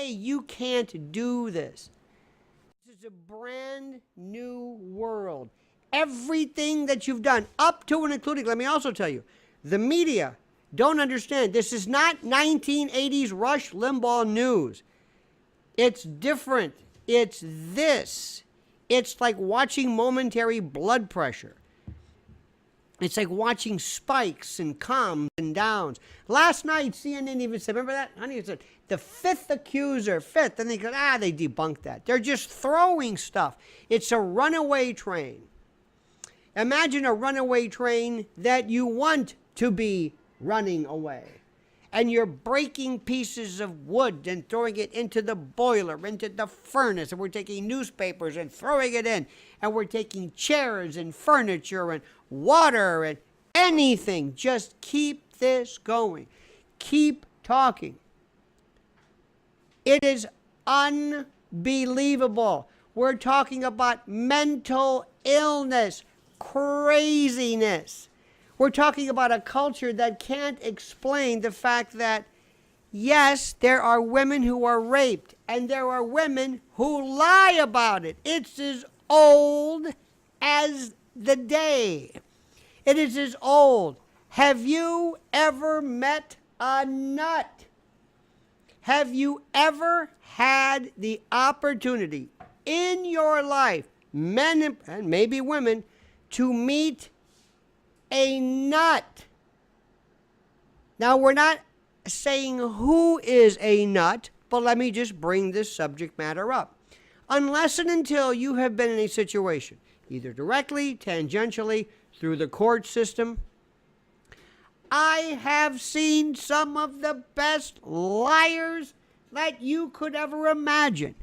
hey, you can't do this. This is a brand new world. Everything that you've done, up to and including, let me also tell you, the media don't understand. This is not 1980s Rush Limbaugh news. It's different. It's this. It's like watching momentary blood pressure. It's like watching spikes and comes and downs. Last night, CNN even said, remember that? Honey, it said, the fifth accuser, fifth. And they go, they debunked that. They're just throwing stuff. It's a runaway train. Imagine a runaway train that you want to be running away. And you're breaking pieces of wood and throwing it into the boiler, into the furnace. And we're taking newspapers and throwing it in. And we're taking chairs and furniture and water and anything. Just keep this going. Keep talking. It is unbelievable. We're talking about mental illness, craziness. We're talking about a culture that can't explain the fact that, yes, there are women who are raped, and there are women who lie about it. It's as old as the day. It is as old. Have you ever met a nut? Have you ever had the opportunity in your life, men and maybe women, to meet a nut? Now, we're not saying who is a nut, but let me just bring this subject matter up. Unless and until you have been in a situation, either directly, tangentially, through the court system, I have seen some of the best liars that you could ever imagine.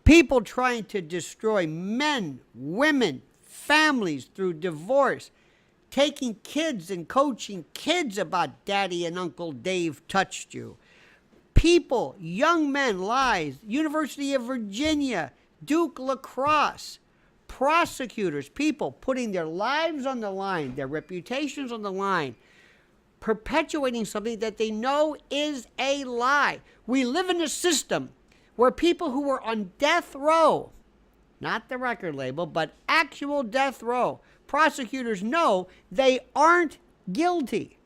People trying to destroy men, women, families through divorce, taking kids and coaching kids about daddy and Uncle Dave touched you. People, young men, lies, University of Virginia, Duke lacrosse, prosecutors, people putting their lives on the line, their reputations on the line, perpetuating something that they know is a lie. We live in a system where people who are on death row, not the record label, but actual death row, prosecutors know they aren't guilty,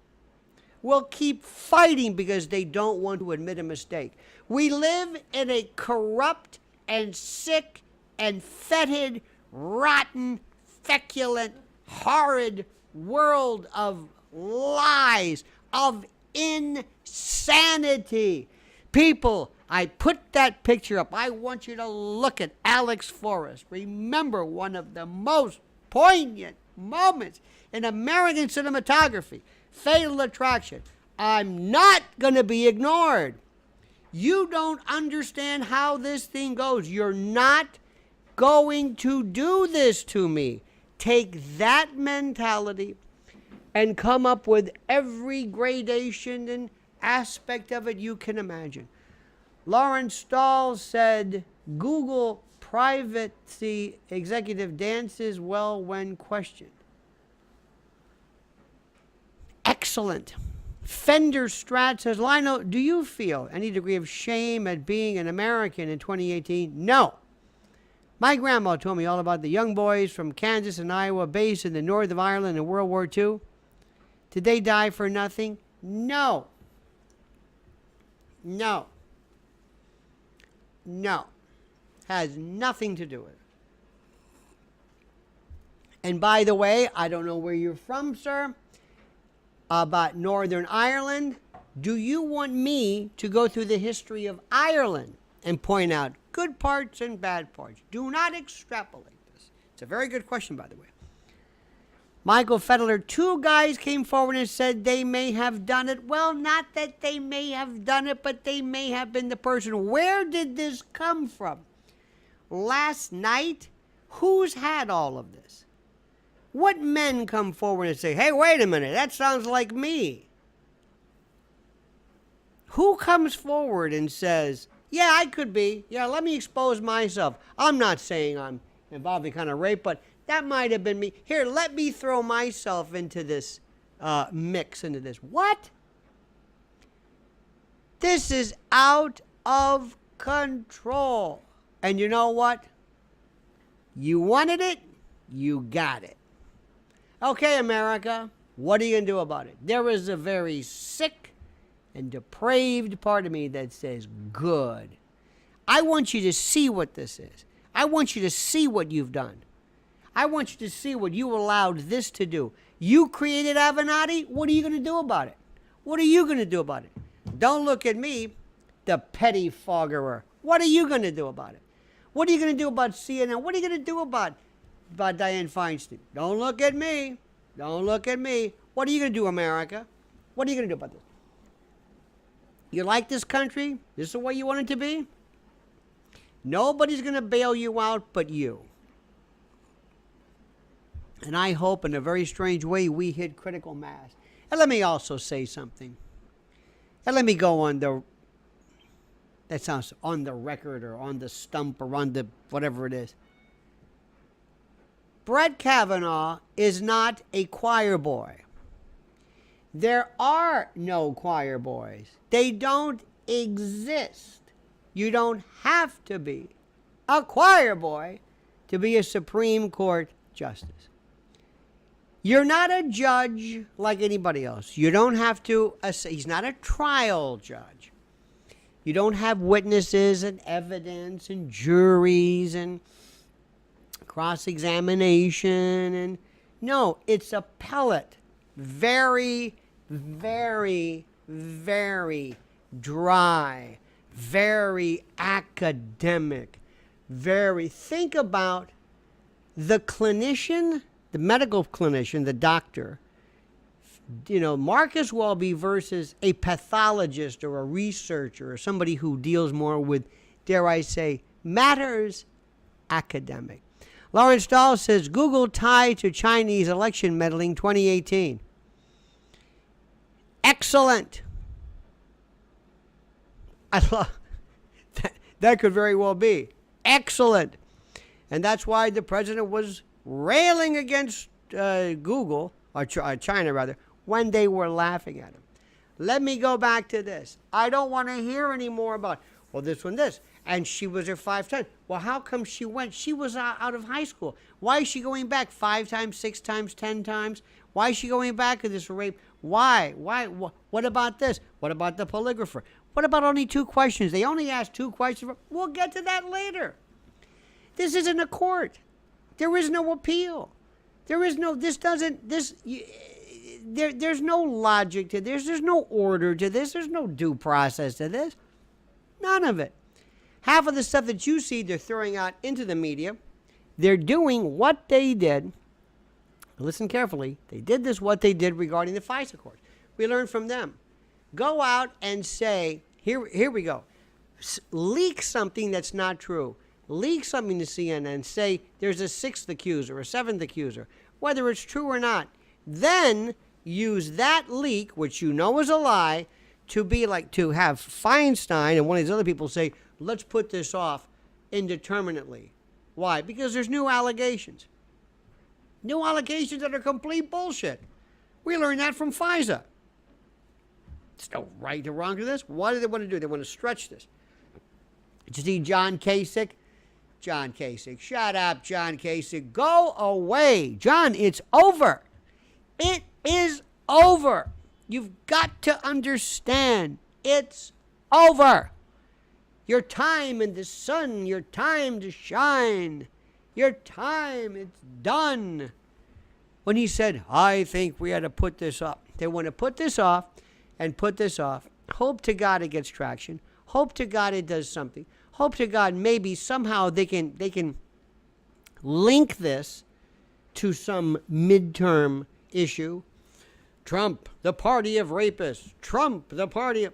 will keep fighting because they don't want to admit a mistake. We live in a corrupt and sick and fetid, rotten, feculent, horrid world of lies, of insanity. People, I put that picture up. I want you to look at Alex Forrest. Remember one of the most poignant moments in American cinematography, Fatal Attraction. I'm not going to be ignored. You don't understand how this thing goes. You're not going to do this to me. Take that mentality and come up with every gradation and aspect of it you can imagine. Lawrence Stahl said, Google privacy executive dances well when questioned. Excellent. Fender Strat says, Lionel, do you feel any degree of shame at being an American in 2018? No. My grandma told me all about the young boys from Kansas and Iowa based in the north of Ireland in World War II. Did they die for nothing? No. No. No. Has nothing to do with it. And by the way, I don't know where you're from, sir, about Northern Ireland. Do you want me to go through the history of Ireland and point out good parts and bad parts? Do not extrapolate this. It's a very good question, by the way. Michael Fedler, 2 guys came forward and said they may have done it. Well, not that they may have done it, but they may have been the person. Where did this come from? Last night? Who's had all of this? What men come forward and say, hey, wait a minute, that sounds like me? Who comes forward and says, yeah, I could be. Yeah, let me expose myself. I'm not saying I'm involved in kind of rape, but that might have been me. Here, let me throw myself into this mix, into this. What? This is out of control. And you know what? You wanted it, you got it. Okay, America, what are you going to do about it? There is a very sick and depraved part of me that says, good. I want you to see what this is. I want you to see what you've done. I want you to see what you allowed this to do. You created Avenatti. What are you going to do about it? What are you going to do about it? Don't look at me, the pettifoggerer. What are you going to do about it? What are you going to do about CNN? What are you going to do about Dianne Feinstein? Don't look at me. Don't look at me. What are you going to do, America? What are you going to do about this? You like this country? This is the way you want it to be? Nobody's going to bail you out but you. And I hope in a very strange way we hit critical mass. And let me also say something. And let me go on the, that sounds on the record or on the stump or on the whatever it is. Brett Kavanaugh is not a choir boy. There are no choir boys. They don't exist. You don't have to be a choir boy to be a Supreme Court justice. You're not a judge like anybody else. You don't have to, he's not a trial judge. You don't have witnesses and evidence and juries and cross-examination. And no, it's appellate. Very, very, very dry. Very academic. Very, think about the clinician, the medical clinician, the doctor, you know, Marcus Welby versus a pathologist or a researcher or somebody who deals more with, dare I say, matters academic. Lawrence Dahl says, Google tie to Chinese election meddling 2018. Excellent. I love that. That could very well be. Excellent. And that's why the president was railing against Google, or China rather, when they were laughing at him. Let me go back to this. I don't want to hear any more about, well, this one, this. And she was there 5 times. Well, how come she went? She was out of high school. Why is she going back 5 times, 6 times, 10 times? Why is she going back to this rape? Why? What about this? What about the polygrapher? What about only 2 questions? They only asked 2 questions. We'll get to that later. This isn't a court. There is no appeal. There is no, this doesn't, this, there's no logic to this. There's no order to this. There's no due process to this. None of it. Half of the stuff that you see they're throwing out into the media, they're doing what they did. Listen carefully. They did this, what they did regarding the FISA court. We learned from them. Go out and say, here we go. Leak something that's not true. Leak something to CNN. Say there's a 6th accuser, a 7th accuser. Whether it's true or not. Then use that leak, which you know is a lie, to be like, to have Feinstein and one of these other people say, let's put this off indeterminately. Why? Because there's new allegations. New allegations that are complete bullshit. We learned that from FISA. There's no right or wrong to this. What do they want to do? They want to stretch this. Did you see John Kasich? John Kasich. Shut up, John Kasich. Go away. John, it's over. It is over. You've got to understand. It's over. Your time in the sun, your time to shine, your time, it's done. When he said, I think we had to put this up. They want to put this off and put this off. Hope to God it gets traction. Hope to God it does something. Hope to God maybe somehow they can link this to some midterm issue. Trump, the party of rapists. Trump, the party of...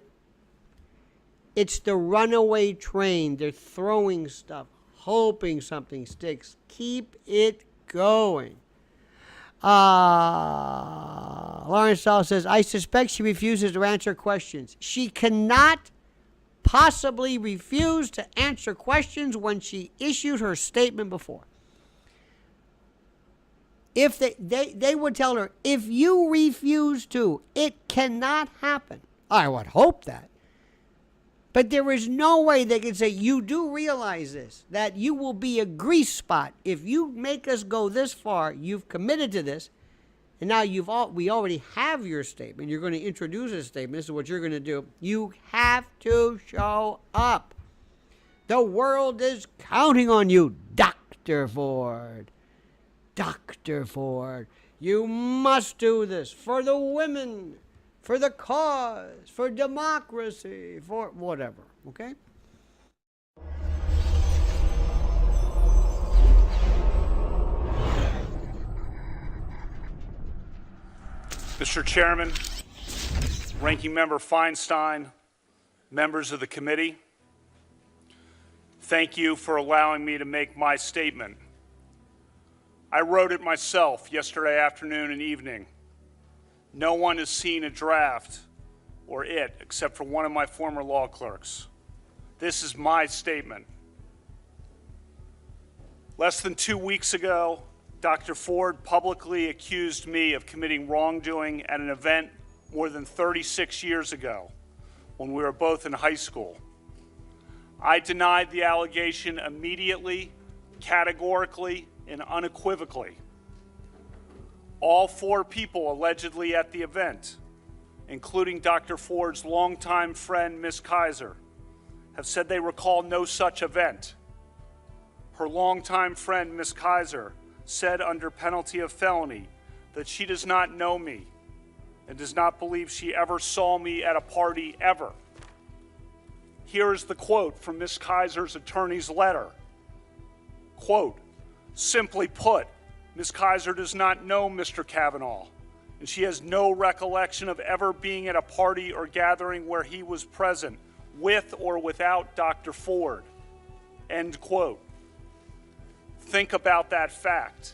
It's the runaway train. They're throwing stuff, hoping something sticks. Keep it going. Lawrence Dahl says, I suspect she refuses to answer questions. She cannot possibly refuse to answer questions when she issued her statement before. If they would tell her, if you refuse to, it cannot happen. I would hope that. But there is no way they can say, you do realize this, that you will be a grease spot. If you make us go this far, you've committed to this, and now we already have your statement. You're going to introduce a statement. This is what you're going to do. You have to show up. The world is counting on you, Dr. Ford. Dr. Ford, you must do this for the women, for the cause, for democracy, for whatever, okay? Mr. Chairman, Ranking Member Feinstein, members of the committee, thank you for allowing me to make my statement. I wrote it myself yesterday afternoon and evening. No one has seen a draft or it except for one of my former law clerks. This is my statement. Less than 2 weeks ago, Dr. Ford publicly accused me of committing wrongdoing at an event more than 36 years ago when we were both in high school. I denied the allegation immediately, categorically, and unequivocally. All 4 people allegedly at the event, including Dr. Ford's longtime friend, Ms. Kaiser, have said they recall no such event. Her longtime friend, Ms. Kaiser, said under penalty of felony that she does not know me and does not believe she ever saw me at a party ever. Here is the quote from Ms. Kaiser's attorney's letter. Quote, simply put, Ms. Kaiser does not know Mr. Kavanaugh, and she has no recollection of ever being at a party or gathering where he was present, with or without Dr. Ford. End quote. Think about that fact.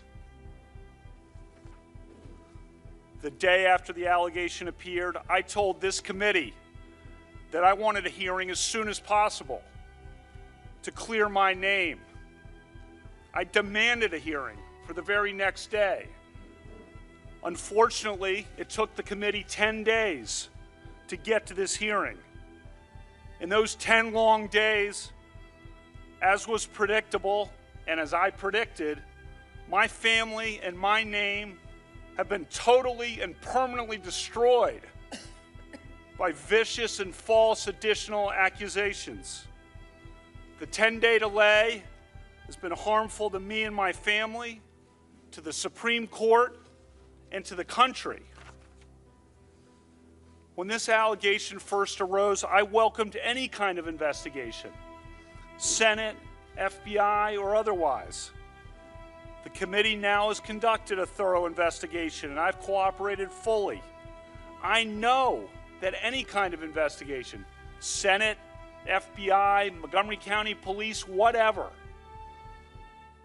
The day after the allegation appeared, I told this committee that I wanted a hearing as soon as possible to clear my name. I demanded a hearing for the very next day. Unfortunately, it took the committee 10 days to get to this hearing. In those 10 long days, as was predictable and as I predicted, my family and my name have been totally and permanently destroyed by vicious and false additional accusations. The 10-day delay has been harmful to me and my family, to the Supreme Court, and to the country. When this allegation first arose, I welcomed any kind of investigation, Senate, FBI, or otherwise. The committee now has conducted a thorough investigation, and I've cooperated fully. I know that any kind of investigation, Senate, FBI, Montgomery County Police, whatever,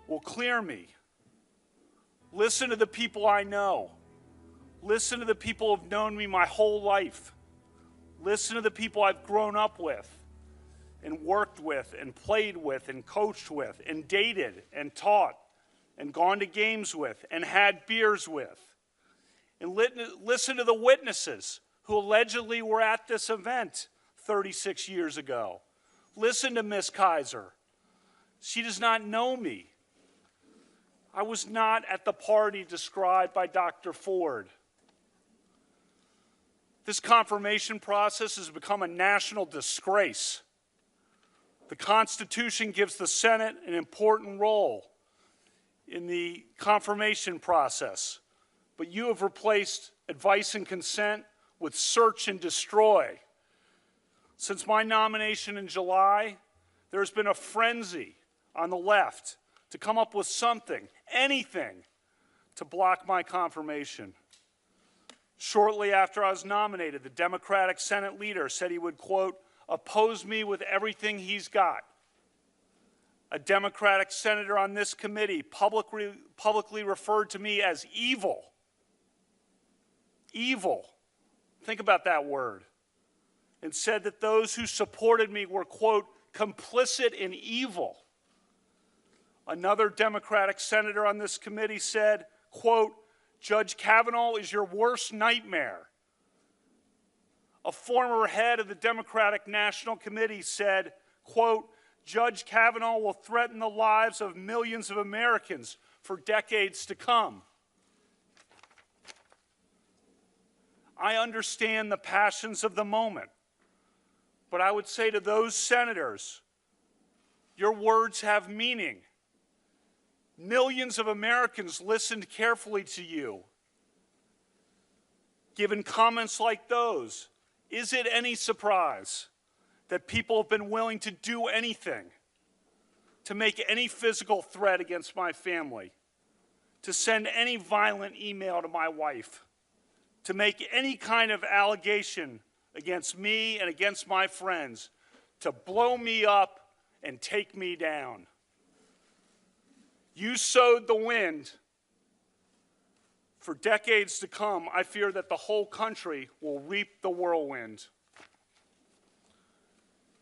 will clear me. Listen to the people I know. Listen to the people who have known me my whole life. Listen to the people I've grown up with and worked with and played with and coached with and dated and taught and gone to games with and had beers with. And listen to the witnesses who allegedly were at this event 36 years ago. Listen to Ms. Kaiser. She does not know me. I was not at the party described by Dr. Ford. This confirmation process has become a national disgrace. The Constitution gives the Senate an important role in the confirmation process, but you have replaced advice and consent with search and destroy. Since my nomination in July, there's been a frenzy on the left to come up with something, anything, to block my confirmation. Shortly after I was nominated, the Democratic Senate leader said he would, quote, oppose me with everything he's got. A Democratic senator on this committee publicly referred to me as evil. Evil. Think about that word. And said that those who supported me were, quote, complicit in evil. Another Democratic senator on this committee said, quote, Judge Kavanaugh is your worst nightmare. A former head of the Democratic National Committee said, quote, Judge Kavanaugh will threaten the lives of millions of Americans for decades to come. I understand the passions of the moment, but I would say to those senators, your words have meaning. Millions of Americans listened carefully to you. Given comments like those, is it any surprise that people have been willing to do anything, to make any physical threat against my family, to send any violent email to my wife, to make any kind of allegation against me and against my friends, to blow me up and take me down? You sowed the wind. For decades to come, I fear that the whole country will reap the whirlwind.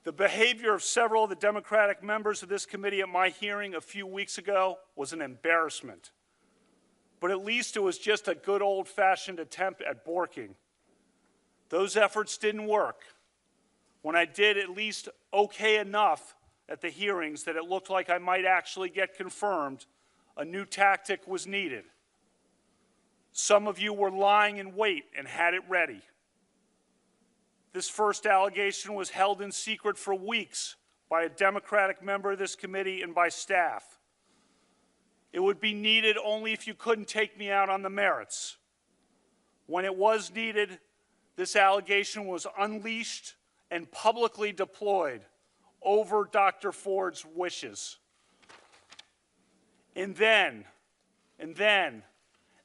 The behavior of several of the Democratic members of this committee at my hearing a few weeks ago was an embarrassment. But at least it was just a good old-fashioned attempt at borking. Those efforts didn't work. When I did at least okay enough at the hearings that it looked like I might actually get confirmed, a new tactic was needed. Some of you were lying in wait and had it ready. This first allegation was held in secret for weeks by a Democratic member of this committee and by staff. It would be needed only if you couldn't take me out on the merits. When it was needed, this allegation was unleashed and publicly deployed over Dr. Ford's wishes. And then,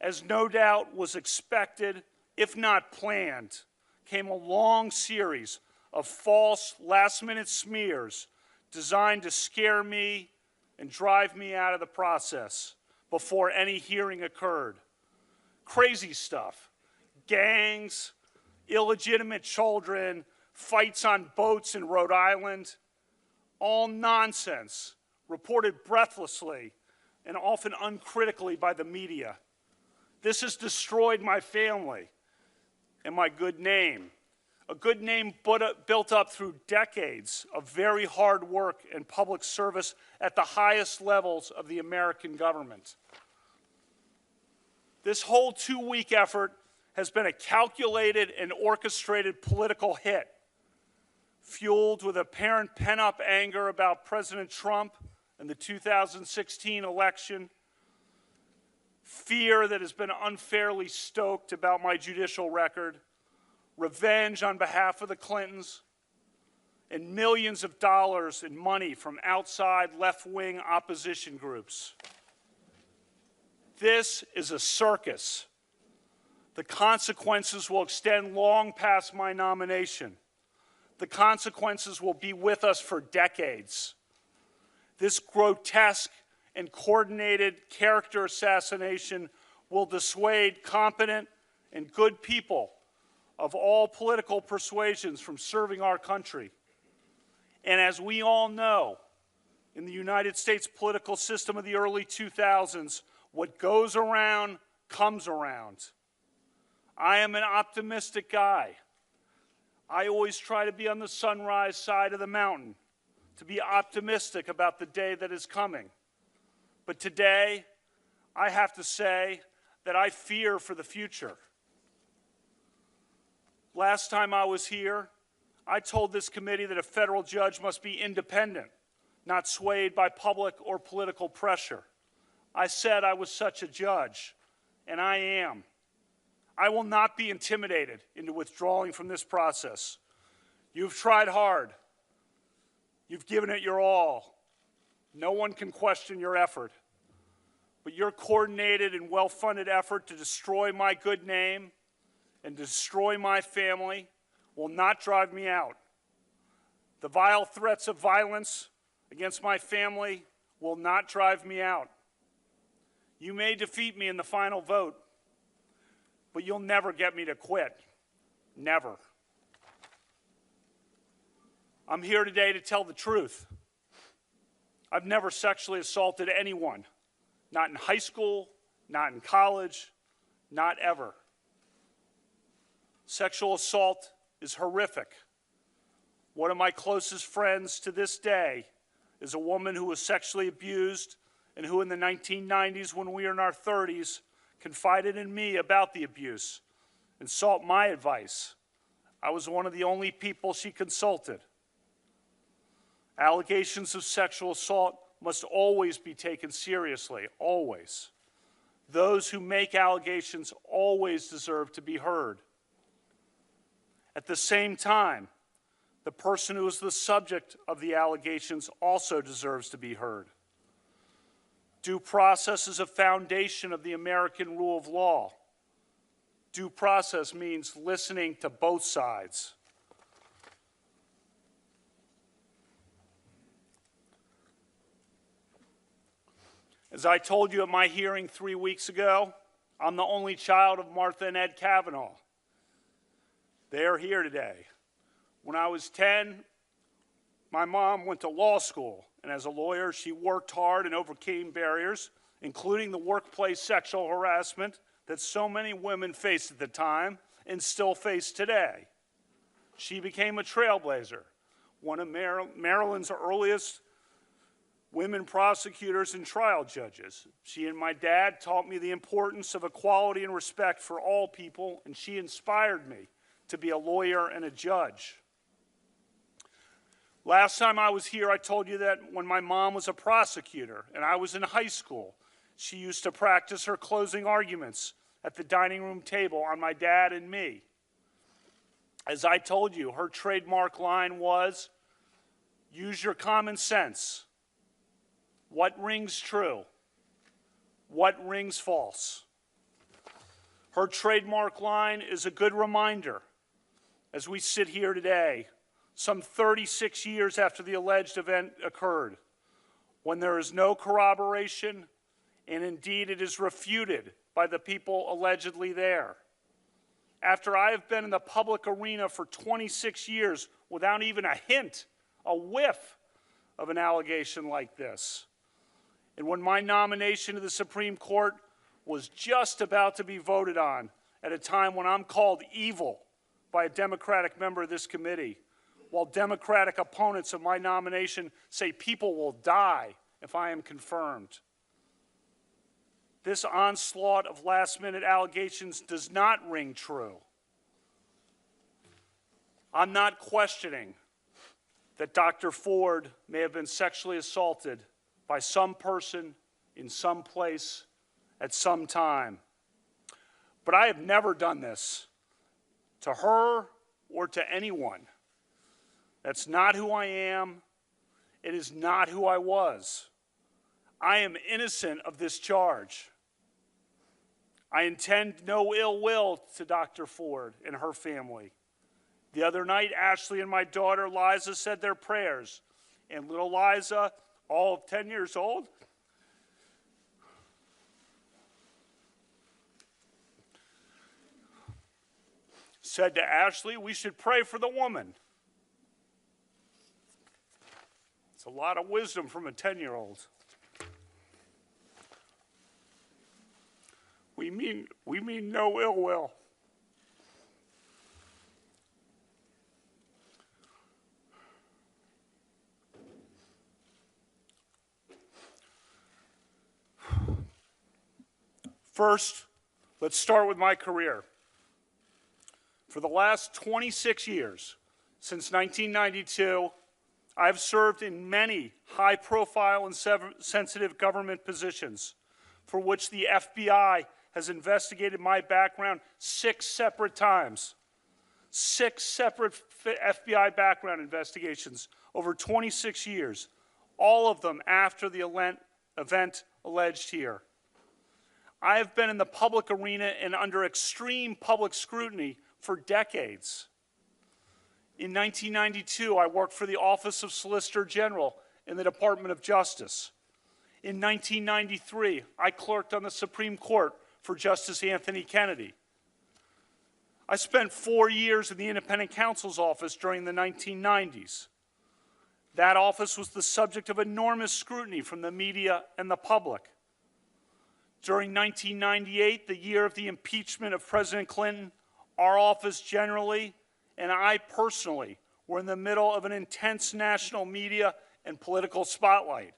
as no doubt was expected, if not planned, came a long series of false last-minute smears designed to scare me and drive me out of the process before any hearing occurred. Crazy stuff. Gangs, illegitimate children, fights on boats in Rhode Island. All nonsense, reported breathlessly and often uncritically by the media. This has destroyed my family and my good name, a good name built up through decades of very hard work and public service at the highest levels of the American government. This whole two-week effort has been a calculated and orchestrated political hit, fueled with apparent pent-up anger about President Trump and the 2016 election, fear that has been unfairly stoked about my judicial record, revenge on behalf of the Clintons, and millions of dollars in money from outside left-wing opposition groups. This is a circus. The consequences will extend long past my nomination. The consequences will be with us for decades. This grotesque and coordinated character assassination will dissuade competent and good people of all political persuasions from serving our country. And as we all know, in the United States political system of the early 2000s, what goes around comes around. I am an optimistic guy. I always try to be on the sunrise side of the mountain, to be optimistic about the day that is coming. But today, I have to say that I fear for the future. Last time I was here, I told this committee that a federal judge must be independent, not swayed by public or political pressure. I said I was such a judge, and I am. I will not be intimidated into withdrawing from this process. You've tried hard. You've given it your all. No one can question your effort. But your coordinated and well-funded effort to destroy my good name and destroy my family will not drive me out. The vile threats of violence against my family will not drive me out. You may defeat me in the final vote, but you'll never get me to quit. Never. I'm here today to tell the truth. I've never sexually assaulted anyone. Not in high school, not in college, not ever. Sexual assault is horrific. One of my closest friends to this day is a woman who was sexually abused and who in the 1990s, when we were in our 30s, confided in me about the abuse and sought my advice. I was one of the only people she consulted. Allegations of sexual assault must always be taken seriously, always. Those who make allegations always deserve to be heard. At the same time, the person who is the subject of the allegations also deserves to be heard. Due process is a foundation of the American rule of law. Due process means listening to both sides. As I told you at my hearing 3 weeks ago, I'm the only child of Martha and Ed Kavanaugh. They are here today. When I was 10, my mom went to law school, and as a lawyer, she worked hard and overcame barriers, including the workplace sexual harassment that so many women faced at the time and still face today. She became a trailblazer, one of Maryland's earliest women prosecutors and trial judges. She and my dad taught me the importance of equality and respect for all people, and she inspired me to be a lawyer and a judge. Last time I was here, I told you that when my mom was a prosecutor and I was in high school, she used to practice her closing arguments at the dining room table on my dad and me. As I told you, her trademark line was, "Use your common sense. What rings true? What rings false?" Her trademark line is a good reminder as we sit here today, some 36 years after the alleged event occurred, when there is no corroboration, and indeed it is refuted by the people allegedly there. After I have been in the public arena for 26 years without even a hint, a whiff of an allegation like this, and when my nomination to the Supreme Court was just about to be voted on at a time when I'm called evil by a Democratic member of this committee, while Democratic opponents of my nomination say people will die if I am confirmed. This onslaught of last-minute allegations does not ring true. I'm not questioning that Dr. Ford may have been sexually assaulted by some person in some place at some time. But I have never done this to her or to anyone. That's not who I am. It is not who I was. I am innocent of this charge. I intend no ill will to Dr. Ford and her family. The other night, Ashley and my daughter Liza said their prayers, and little Liza, all of 10 years old, said to Ashley, "We should pray for the woman." It's a lot of wisdom from a 10-year-old. We mean no ill will. First, let's start with my career. For the last 26 years, since 1992, I've served in many high-profile and sensitive government positions for which the FBI has investigated my background 6 separate times. 6 separate FBI background investigations over 26 years, all of them after the event alleged here. I have been in the public arena and under extreme public scrutiny for decades. In 1992, I worked for the Office of Solicitor General in the Department of Justice. In 1993, I clerked on the Supreme Court for Justice Anthony Kennedy. I spent 4 years in the Independent Counsel's Office during the 1990s. That office was the subject of enormous scrutiny from the media and the public. During 1998, the year of the impeachment of President Clinton, our office generally and I personally were in the middle of an intense national media and political spotlight.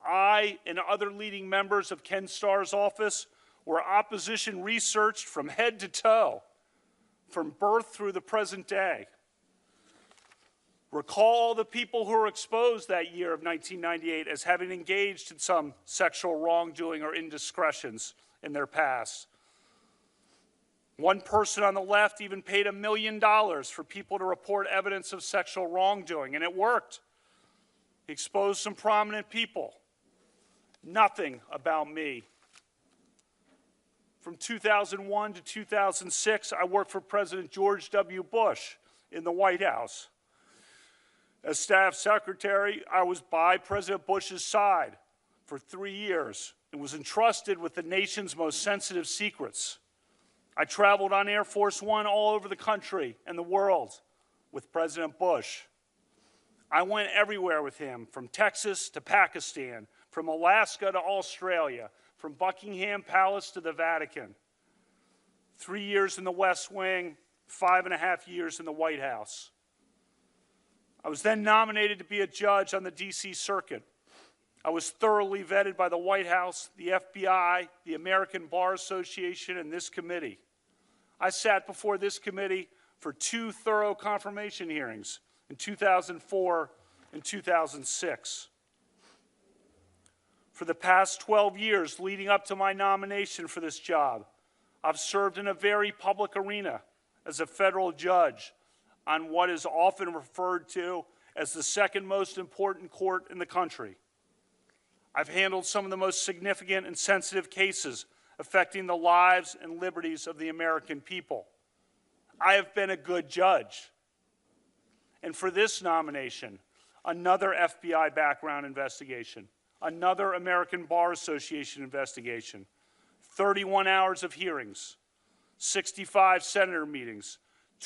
I and other leading members of Ken Starr's office were opposition researched from head to toe, from birth through the present day. Recall the people who were exposed that year of 1998 as having engaged in some sexual wrongdoing or indiscretions in their past. One person on the left even paid $1 million for people to report evidence of sexual wrongdoing, and it worked. He exposed some prominent people. Nothing about me. From 2001 to 2006, I worked for President George W. Bush in the White House. As staff secretary, I was by President Bush's side for 3 years and was entrusted with the nation's most sensitive secrets. I traveled on Air Force One all over the country and the world with President Bush. I went everywhere with him, from Texas to Pakistan, from Alaska to Australia, from Buckingham Palace to the Vatican. 3 years in the West Wing, 5.5 years in the White House. I was then nominated to be a judge on the D.C. Circuit. I was thoroughly vetted by the White House, the FBI, the American Bar Association, and this committee. I sat before this committee for 2 thorough confirmation hearings in 2004 and 2006. For the past 12 years leading up to my nomination for this job, I've served in a very public arena as a federal judge on what is often referred to as the second most important court in the country. I've handled some of the most significant and sensitive cases affecting the lives and liberties of the American people. I have been a good judge. And for this nomination, another FBI background investigation, another American Bar Association investigation, 31 hours of hearings, 65 senator meetings,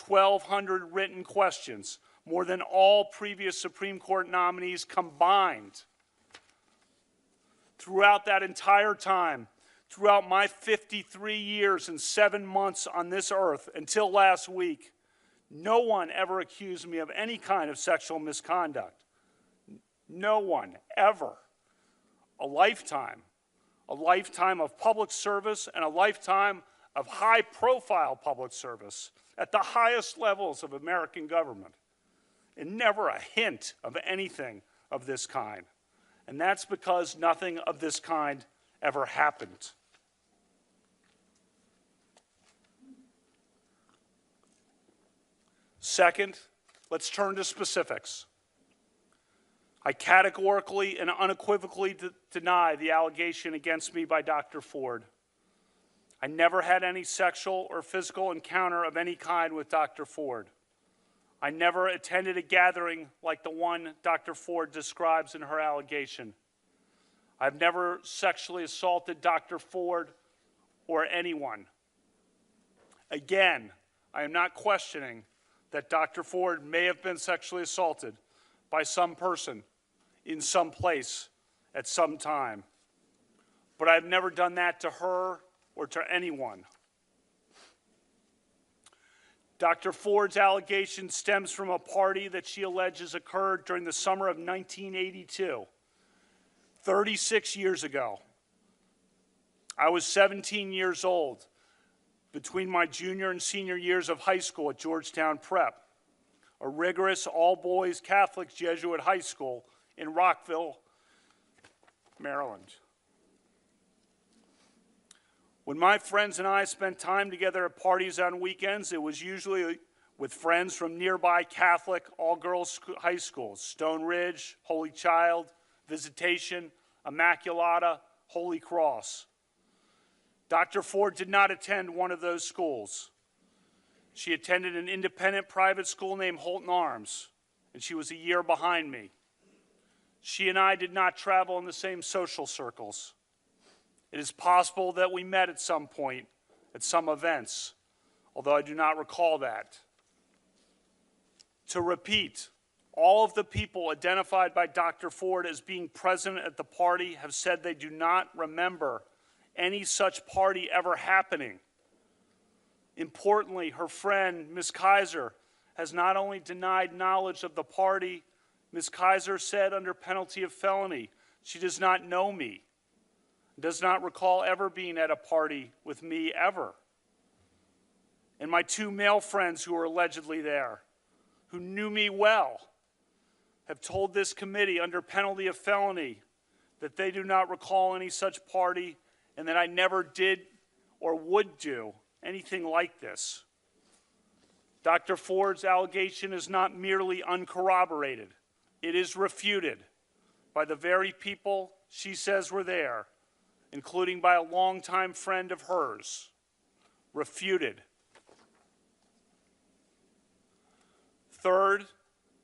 1,200 written questions, more than all previous Supreme Court nominees combined. Throughout that entire time, throughout my 53 years and 7 months on this earth until last week, no one ever accused me of any kind of sexual misconduct. No one, ever. A lifetime of public service and a lifetime of high-profile public service at the highest levels of American government, and never a hint of anything of this kind. And that's because nothing of this kind ever happened. Second, let's turn to specifics. I categorically and unequivocally deny the allegation against me by Dr. Ford. I never had any sexual or physical encounter of any kind with Dr. Ford. I never attended a gathering like the one Dr. Ford describes in her allegation. I've never sexually assaulted Dr. Ford or anyone. Again, I am not questioning that Dr. Ford may have been sexually assaulted by some person in some place at some time. But I've never done that to her or to anyone. Dr. Ford's allegation stems from a party that she alleges occurred during the summer of 1982, 36 years ago. I was 17 years old between my junior and senior years of high school at Georgetown Prep, a rigorous all-boys Catholic Jesuit high school in Rockville, Maryland. When my friends and I spent time together at parties on weekends, it was usually with friends from nearby Catholic all-girls high schools, Stone Ridge, Holy Child, Visitation, Immaculata, Holy Cross. Dr. Ford did not attend one of those schools. She attended an independent private school named Holton Arms, and she was a year behind me. She and I did not travel in the same social circles. It is possible that we met at some point, at some events, although I do not recall that. To repeat, all of the people identified by Dr. Ford as being present at the party have said they do not remember any such party ever happening. Importantly, her friend, Ms. Kaiser, has not only denied knowledge of the party, Ms. Kaiser said under penalty of felony, she does not know me, does not recall ever being at a party with me ever. And my two male friends who were allegedly there, who knew me well, have told this committee under penalty of felony that they do not recall any such party and that I never did or would do anything like this. Dr. Ford's allegation is not merely uncorroborated. It is refuted by the very people she says were there, including by a longtime friend of hers. Refuted. Third,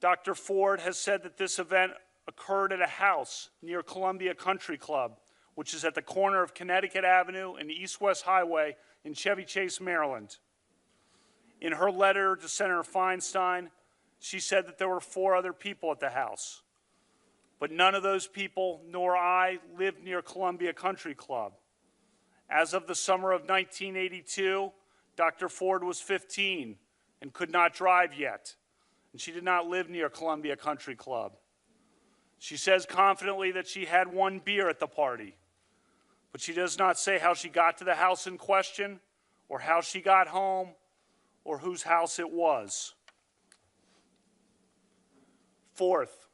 Dr. Ford has said that this event occurred at a house near Columbia Country Club, which is at the corner of Connecticut Avenue and East-West Highway in Chevy Chase, Maryland. In her letter to Senator Feinstein, she said that there were 4 other people at the house, but none of those people, nor I, lived near Columbia Country Club. As of the summer of 1982, Dr. Ford was 15 and could not drive yet, and she did not live near Columbia Country Club. She says confidently that she had 1 beer at the party, but she does not say how she got to the house in question, or how she got home, or whose house it was. Fourth,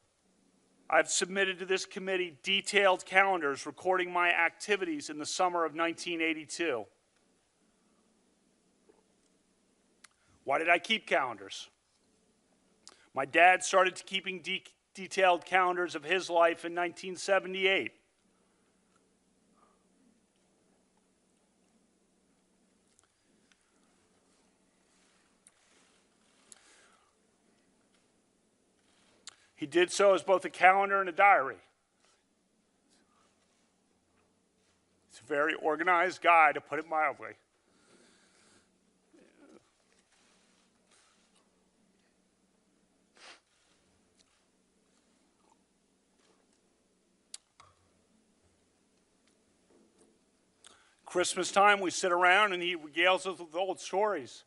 I've submitted to this committee detailed calendars recording my activities in the summer of 1982. Why did I keep calendars? My dad started keeping detailed calendars of his life in 1978. He did so as both a calendar and a diary. He's a very organized guy, to put it mildly. Christmas time, we sit around and he regales us with old stories.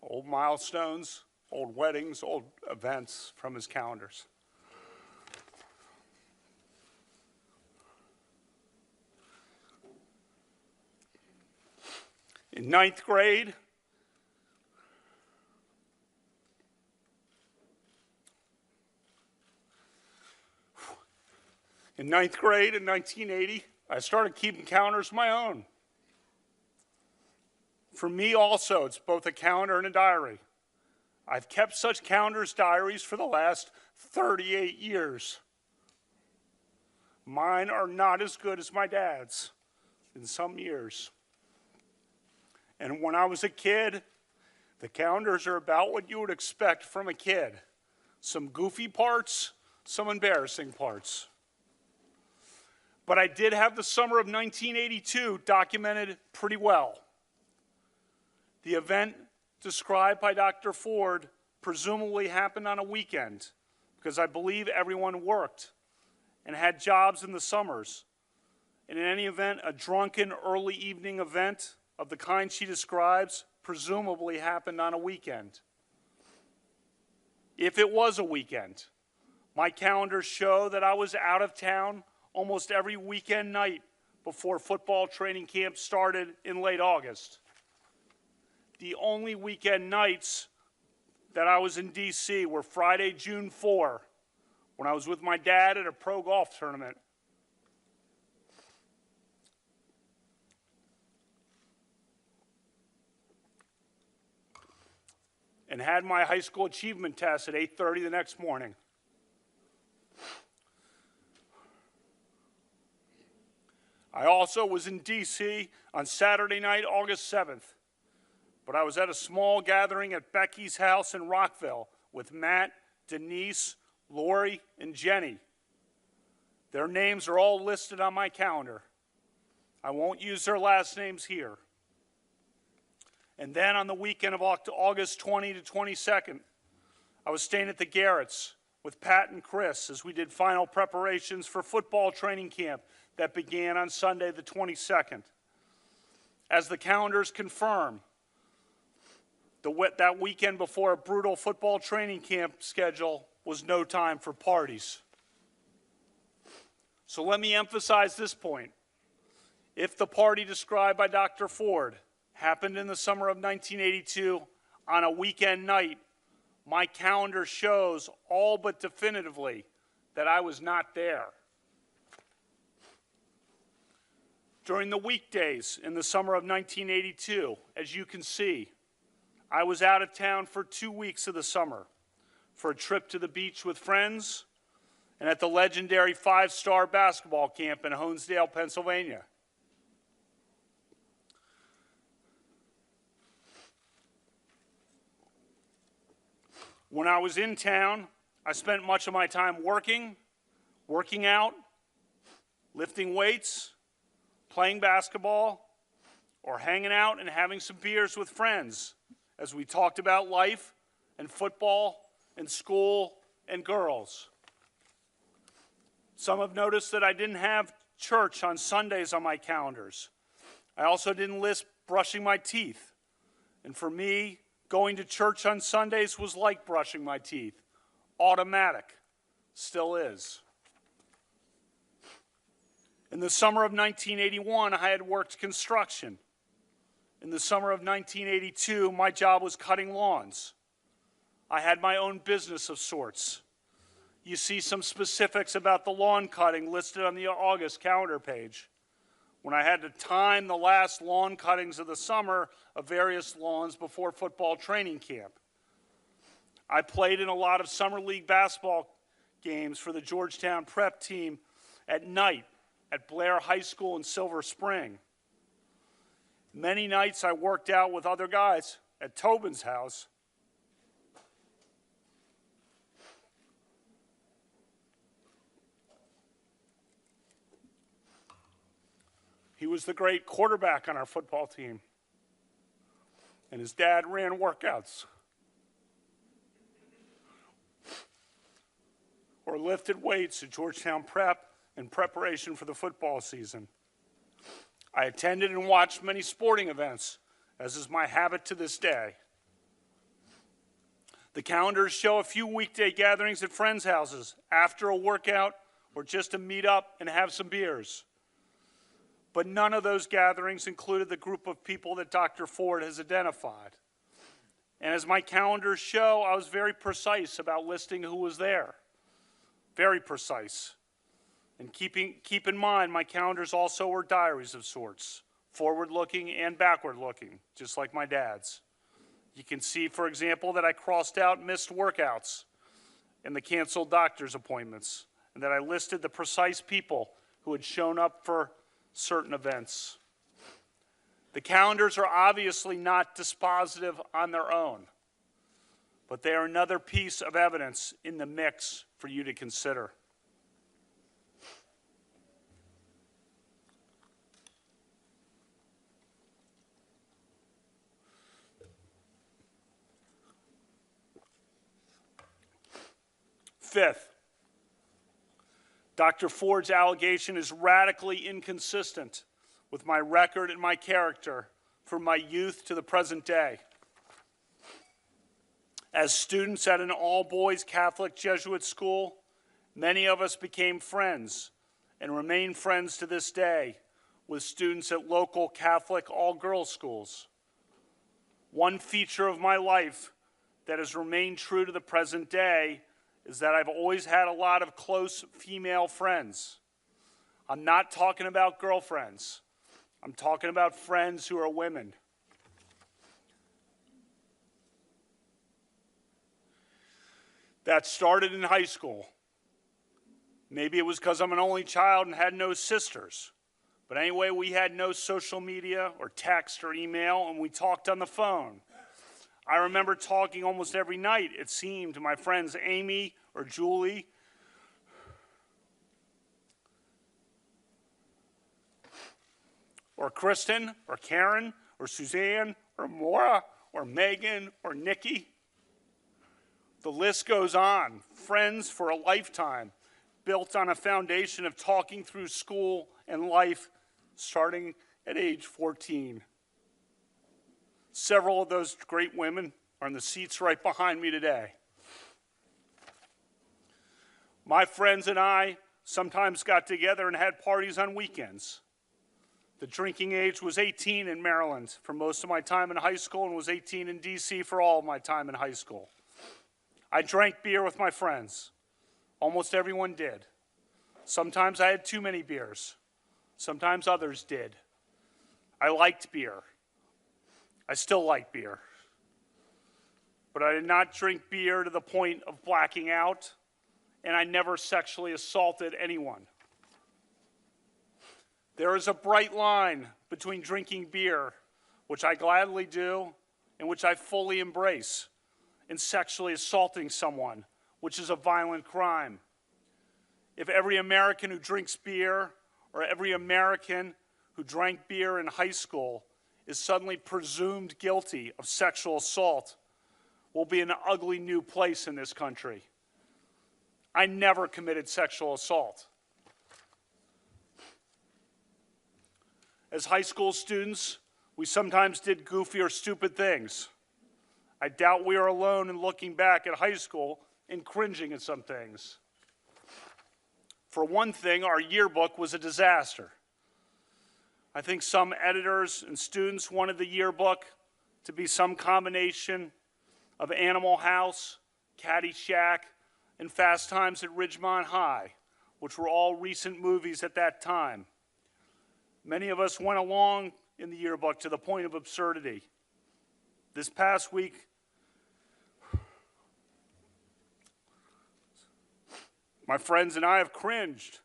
Old milestones, old weddings, old events from his calendars. In 9th grade, in 1980, I started keeping calendars of my own. For me also, it's both a calendar and a diary. I've kept such calendars, diaries for the last 38 years. Mine are not as good as my dad's in some years. And when I was a kid, the calendars are about what you would expect from a kid. Some goofy parts, some embarrassing parts. But I did have the summer of 1982 documented pretty well. The event described by Dr. Ford presumably happened on a weekend, because I believe everyone worked and had jobs in the summers. And in any event, a drunken early evening event of the kind she describes presumably happened on a weekend. If it was a weekend, my calendars show that I was out of town almost every weekend night before football training camp started in late August. The only weekend nights that I was in D.C. were Friday, June 4, when I was with my dad at a pro golf tournament. And had my high school achievement test at 8:30 the next morning. I also was in D.C. on Saturday night, August 7th. But I was at a small gathering at Becky's house in Rockville with Matt, Denise, Lori, and Jenny. Their names are all listed on my calendar. I won't use their last names here. And then on the weekend of August 20 to 22nd, I was staying at the Garretts with Pat and Chris as we did final preparations for football training camp that began on Sunday the 22nd. as the calendars confirm, that weekend before a brutal football training camp schedule was no time for parties. So let me emphasize this point. If the party described by Dr. Ford happened in the summer of 1982 on a weekend night, my calendar shows all but definitively that I was not there. During the weekdays in the summer of 1982, as you can see, I was out of town for 2 weeks of the summer for a trip to the beach with friends and at the legendary 5-star basketball camp in Honesdale, Pennsylvania. When I was in town, I spent much of my time working out, lifting weights, playing basketball, or hanging out and having some beers with friends as we talked about life and football and school and girls. Some have noticed that I didn't have church on Sundays on my calendars. I also didn't list brushing my teeth. And for me, going to church on Sundays was like brushing my teeth. Automatic. Still is. In the summer of 1981, I had worked construction. In the summer of 1982, my job was cutting lawns. I had my own business of sorts. You see some specifics about the lawn cutting listed on the August calendar page. When I had to time the last lawn cuttings of the summer of various lawns before football training camp. I played in a lot of summer league basketball games for the Georgetown prep team at night at Blair High School in Silver Spring. Many nights I worked out with other guys at Tobin's house. He was the great quarterback on our football team, and his dad ran workouts or lifted weights at Georgetown Prep in preparation for the football season. I attended and watched many sporting events, as is my habit to this day. The calendars show a few weekday gatherings at friends' houses after a workout or just to meet up and have some beers. But none of those gatherings included the group of people that Dr. Ford has identified. And as my calendars show, I was very precise about listing who was there. Very precise. And keep in mind, my calendars also were diaries of sorts, forward-looking and backward-looking, just like my dad's. You can see, for example, that I crossed out missed workouts and the canceled doctor's appointments, and that I listed the precise people who had shown up for certain events. The calendars are obviously not dispositive on their own, but they are another piece of evidence in the mix for you to consider. Fifth, Dr. Ford's allegation is radically inconsistent with my record and my character from my youth to the present day. As students at an all-boys Catholic Jesuit school, many of us became friends and remain friends to this day with students at local Catholic all-girls schools. One feature of my life that has remained true to the present day is that I've always had a lot of close female friends. I'm not talking about girlfriends. I'm talking about friends who are women. That started in high school. Maybe it was because I'm an only child and had no sisters. But anyway, we had no social media or text or email, and we talked on the phone. I remember talking almost every night, it seemed, to my friends Amy or Julie. Or Kristen, or Karen, or Suzanne, or Maura, or Megan, or Nikki. The list goes on. Friends for a lifetime, built on a foundation of talking through school and life starting at age 14. Several of those great women are in the seats right behind me today. My friends and I sometimes got together and had parties on weekends. The drinking age was 18 in Maryland for most of my time in high school and was 18 in D.C. for all of my time in high school. I drank beer with my friends. Almost everyone did. Sometimes I had too many beers. Sometimes others did. I liked beer. I still like beer. But I did not drink beer to the point of blacking out, and I never sexually assaulted anyone. There is a bright line between drinking beer, which I gladly do and which I fully embrace, and sexually assaulting someone, which is a violent crime. If every American who drinks beer or every American who drank beer in high school is suddenly presumed guilty of sexual assault, we'll be in an ugly new place in this country. I never committed sexual assault. As high school students, we sometimes did goofy or stupid things. I doubt we are alone in looking back at high school and cringing at some things. For one thing, our yearbook was a disaster. I think some editors and students wanted the yearbook to be some combination of Animal House, Caddyshack, and Fast Times at Ridgemont High, which were all recent movies at that time. Many of us went along in the yearbook to the point of absurdity. This past week, my friends and I have cringed.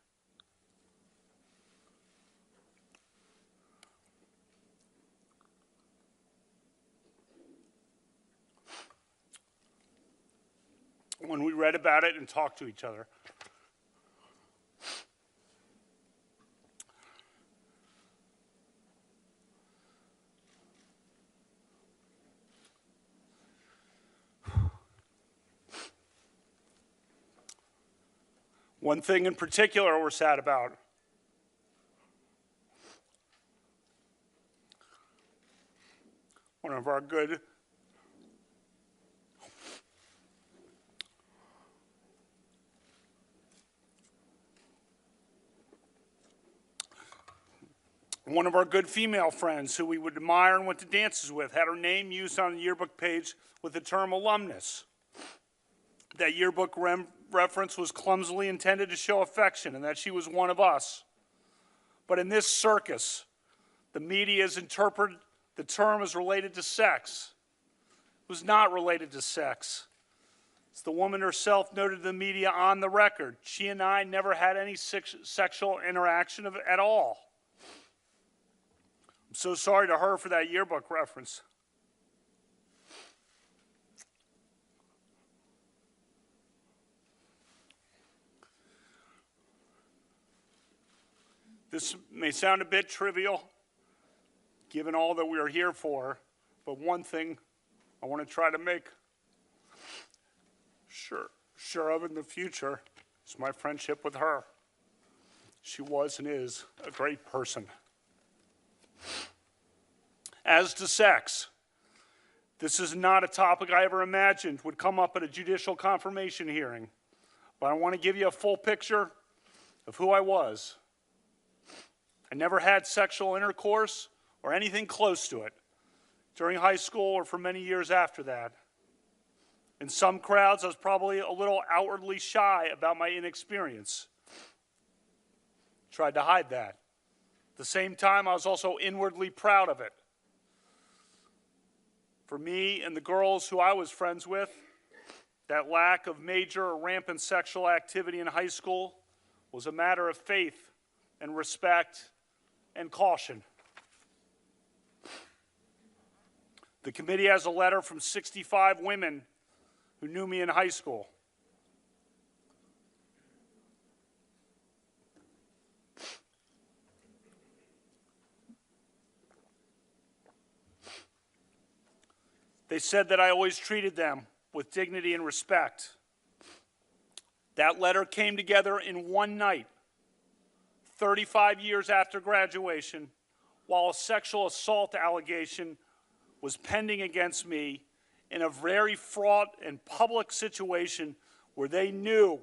When we read about it and talked to each other. One thing in particular we're sad about. One of our good female friends who we would admire and went to dances with had her name used on the yearbook page with the term alumnus. That yearbook reference was clumsily intended to show affection and that she was one of us. But in this circus, the media has interpreted the term as related to sex. It was not related to sex. As the woman herself noted to the media on the record, she and I never had any sexual interaction at all. I'm so sorry to her for that yearbook reference. This may sound a bit trivial, given all that we are here for, but one thing I want to try to make sure of in the future is my friendship with her. She was and is a great person. As to sex, this is not a topic I ever imagined would come up at a judicial confirmation hearing, but I want to give you a full picture of who I was. I never had sexual intercourse or anything close to it during high school or for many years after that. In some crowds, I was probably a little outwardly shy about my inexperience. Tried to hide that. At the same time, I was also inwardly proud of it. For me and the girls who I was friends with, that lack of major or rampant sexual activity in high school was a matter of faith and respect and caution. The committee has a letter from 65 women who knew me in high school. They said that I always treated them with dignity and respect. That letter came together in one night, 35 years after graduation, while a sexual assault allegation was pending against me in a very fraught and public situation where they knew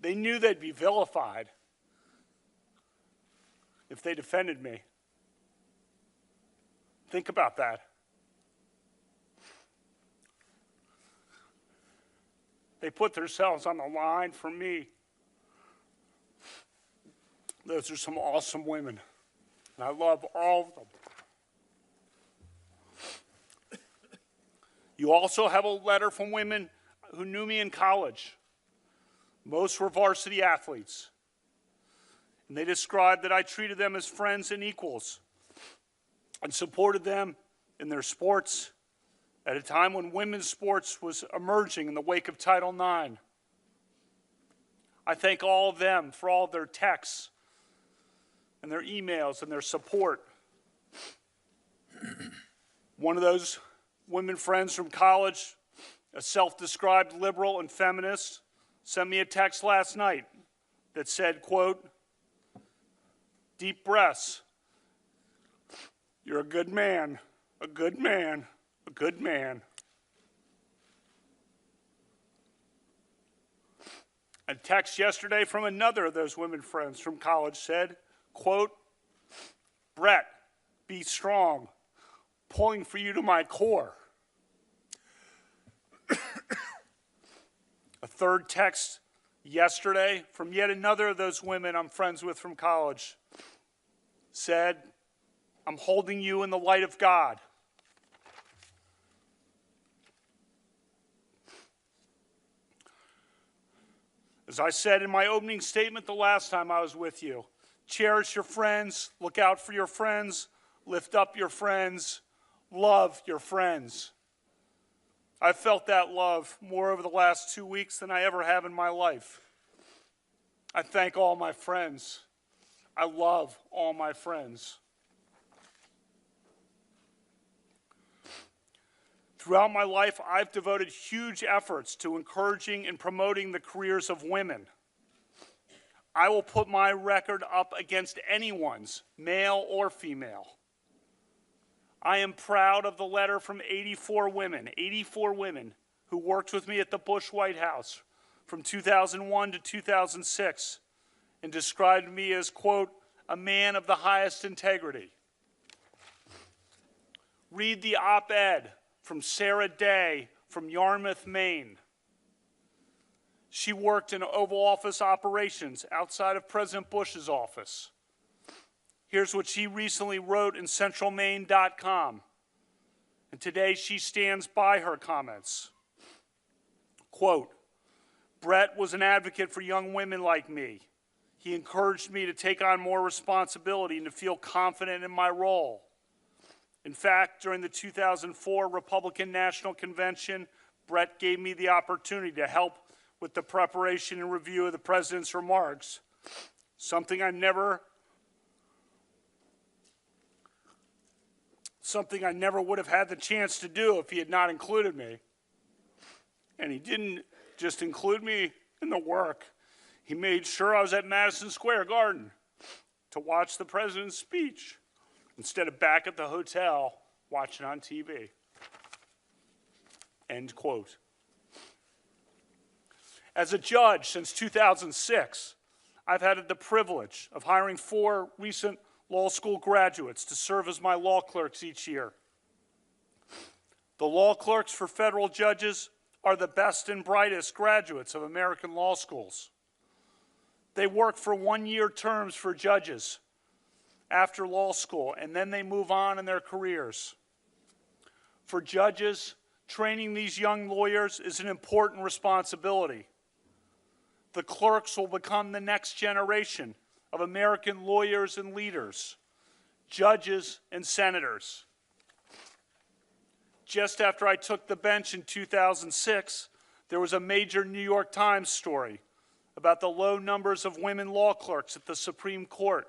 they'd be vilified if they defended me. Think about that. They put themselves on the line for me. Those are some awesome women, and I love all of them. You also have a letter from women who knew me in college. Most were varsity athletes, and they described that I treated them as friends and equals and supported them in their sports at a time when women's sports was emerging in the wake of Title IX. I thank all of them for all of their texts and their emails and their support. One of those women friends from college, a self-described liberal and feminist, sent me a text last night that said, quote, "Deep breaths. You're a good man, a good man, a good man." A text yesterday from another of those women friends from college said, quote, "Brett, be strong, pulling for you to my core." A third text yesterday from yet another of those women I'm friends with from college said, "I'm holding you in the light of God." As I said in my opening statement the last time I was with you, cherish your friends, look out for your friends, lift up your friends, love your friends. I've felt that love more over the last 2 weeks than I ever have in my life. I thank all my friends. I love all my friends. Throughout my life, I've devoted huge efforts to encouraging and promoting the careers of women. I will put my record up against anyone's, male or female. I am proud of the letter from 84 women who worked with me at the Bush White House from 2001 to 2006 and described me as, quote, "a man of the highest integrity." Read the op-ed from Sarah Day from Yarmouth, Maine. She worked in Oval Office operations outside of President Bush's office. Here's what she recently wrote in centralmaine.com. And today she stands by her comments. Quote, "Brett was an advocate for young women like me. He encouraged me to take on more responsibility and to feel confident in my role. In fact, during the 2004 Republican National Convention, Brett gave me the opportunity to help with the preparation and review of the president's remarks, something I never would have had the chance to do if he had not included me. And he didn't just include me in the work. He made sure I was at Madison Square Garden to watch the president's speech instead of back at the hotel watching on TV." End quote. As a judge since 2006, I've had the privilege of hiring 4 recent law school graduates to serve as my law clerks each year. The law clerks for federal judges are the best and brightest graduates of American law schools. They work for 1-year terms for judges after law school, and then they move on in their careers. For judges, training these young lawyers is an important responsibility. The clerks will become the next generation of American lawyers and leaders, judges and senators. Just after I took the bench in 2006, there was a major New York Times story about the low numbers of women law clerks at the Supreme Court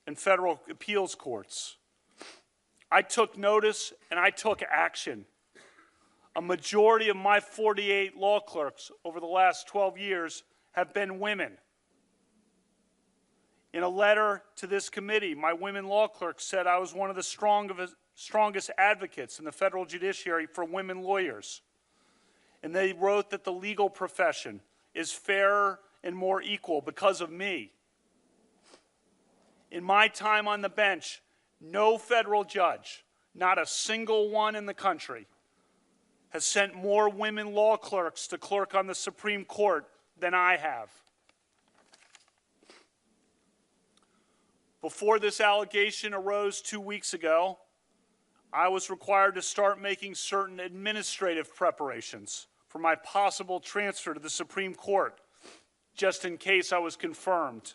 and federal appeals courts. I took notice and I took action. A majority of my 48 law clerks over the last 12 years have been women. In a letter to this committee, my women law clerks said I was one of the strongest advocates in the federal judiciary for women lawyers. And they wrote that the legal profession is fairer and more equal because of me. In my time on the bench, no federal judge, not a single one in the country, has sent more women law clerks to clerk on the Supreme Court than I have. Before this allegation arose 2 weeks ago, I was required to start making certain administrative preparations for my possible transfer to the Supreme Court, just in case I was confirmed.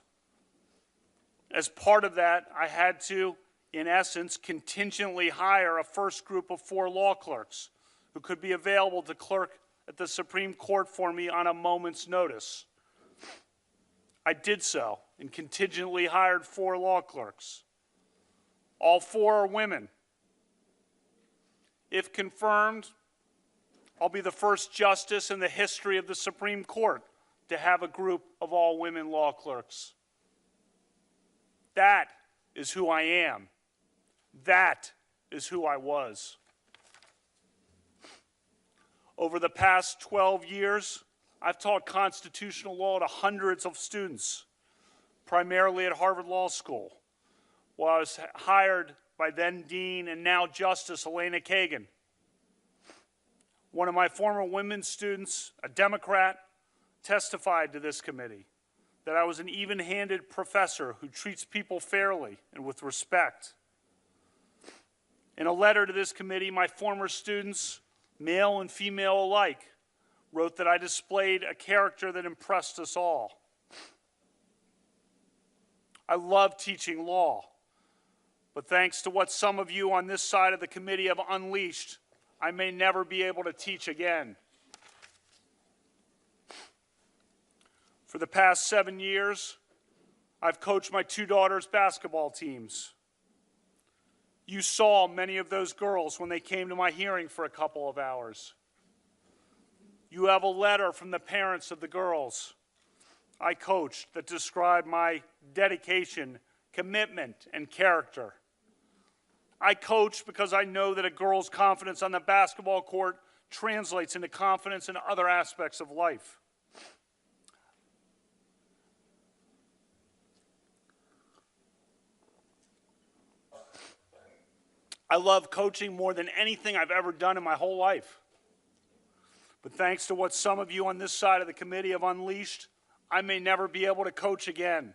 As part of that, I had to, in essence, contingently hire a first group of 4 law clerks who could be available to clerk at the Supreme Court for me on a moment's notice. I did so and contingently hired 4 law clerks. All 4 are women. If confirmed, I'll be the first justice in the history of the Supreme Court to have a group of all women law clerks. That is who I am. That is who I was. Over the past 12 years, I've taught constitutional law to hundreds of students, primarily at Harvard Law School, while I was hired by then Dean and now Justice Elena Kagan. One of my former women students, a Democrat, testified to this committee that I was an even-handed professor who treats people fairly and with respect. In a letter to this committee, my former students, male and female alike, wrote that I displayed a character that impressed us all. I love teaching law, but thanks to what some of you on this side of the committee have unleashed, I may never be able to teach again. For the past 7 years, I've coached my 2 daughters' basketball teams. You saw many of those girls when they came to my hearing for a couple of hours. You have a letter from the parents of the girls I coached that described my dedication, commitment, and character. I coach because I know that a girl's confidence on the basketball court translates into confidence in other aspects of life. I love coaching more than anything I've ever done in my whole life. But thanks to what some of you on this side of the committee have unleashed, I may never be able to coach again.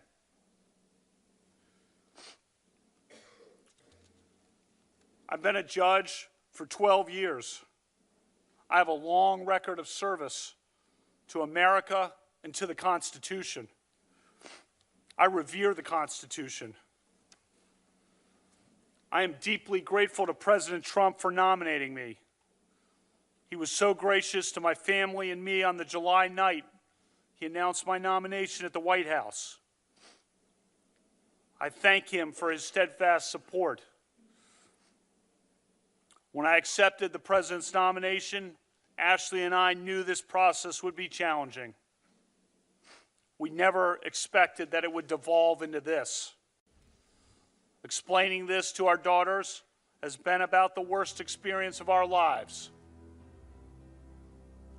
I've been a judge for 12 years. I have a long record of service to America and to the Constitution. I revere the Constitution. I am deeply grateful to President Trump for nominating me. He was so gracious to my family and me on the July night he announced my nomination at the White House. I thank him for his steadfast support. When I accepted the President's nomination, Ashley and I knew this process would be challenging. We never expected that it would devolve into this. Explaining this to our daughters has been about the worst experience of our lives.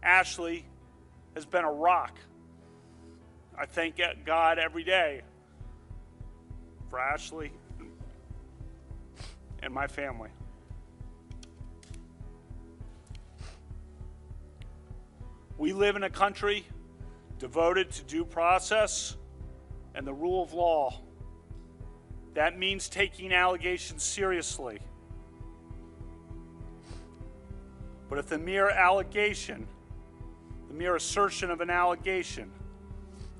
Ashley has been a rock. I thank God every day for Ashley and my family. We live in a country devoted to due process and the rule of law. That means taking allegations seriously. But if the mere allegation, the mere assertion of an allegation,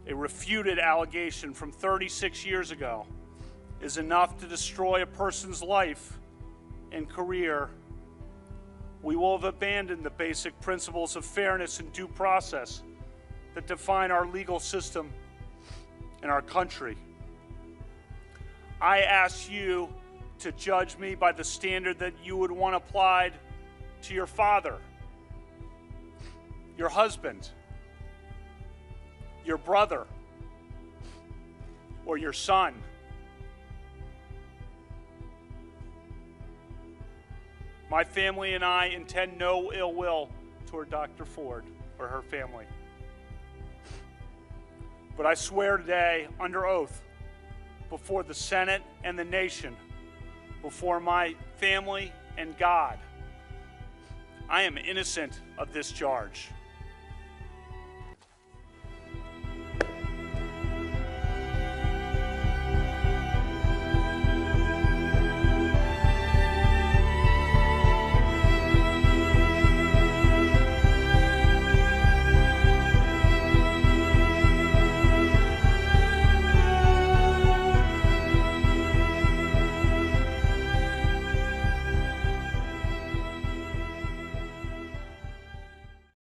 a refuted allegation from 36 years ago, is enough to destroy a person's life and career, we will have abandoned the basic principles of fairness and due process that define our legal system and our country. I ask you to judge me by the standard that you would want applied to your father, your husband, your brother, or your son. My family and I intend no ill will toward Dr. Ford or her family. But I swear today, under oath, before the Senate and the nation, before my family and God, I am innocent of this charge.